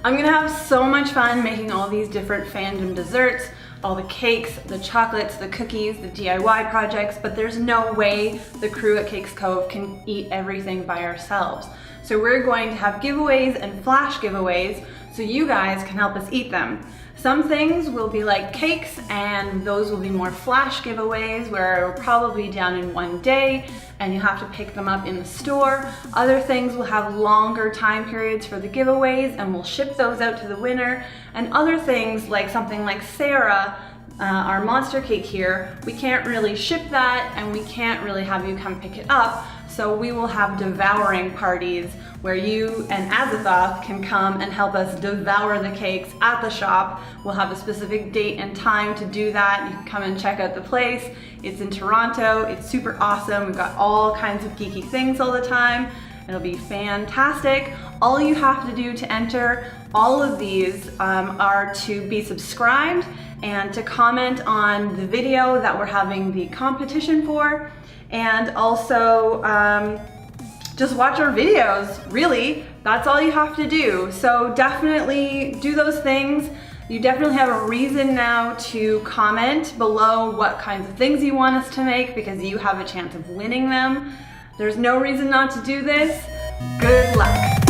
I'm gonna have so much fun making all these different fandom desserts, all the cakes, the chocolates, the cookies, the DIY projects, but there's no way the crew at Cakes Cove can eat everything by ourselves. So we're going to have giveaways and flash giveaways so you guys can help us eat them. Some things will be like cakes, and those will be more flash giveaways where it'll probably be done in one day and you have to pick them up in the store. Other things will have longer time periods for the giveaways and we'll ship those out to the winner. And other things like something like Sarah, our monster cake here, we can't really ship that and we can't really have you come pick it up. So we will have devouring parties where you and Azathoth can come and help us devour the cakes at the shop. We'll have a specific date and time to do that. You can come and check out the place. It's in Toronto. It's super awesome. We've got all kinds of geeky things all the time. It'll be fantastic. All you have to do to enter all of these are to be subscribed and to comment on the video that we're having the competition for, and also just watch our videos. Really, that's all you have to do. So definitely do those things. You definitely have a reason now to comment below what kinds of things you want us to make, because you have a chance of winning them. There's no reason not to do this. Good luck.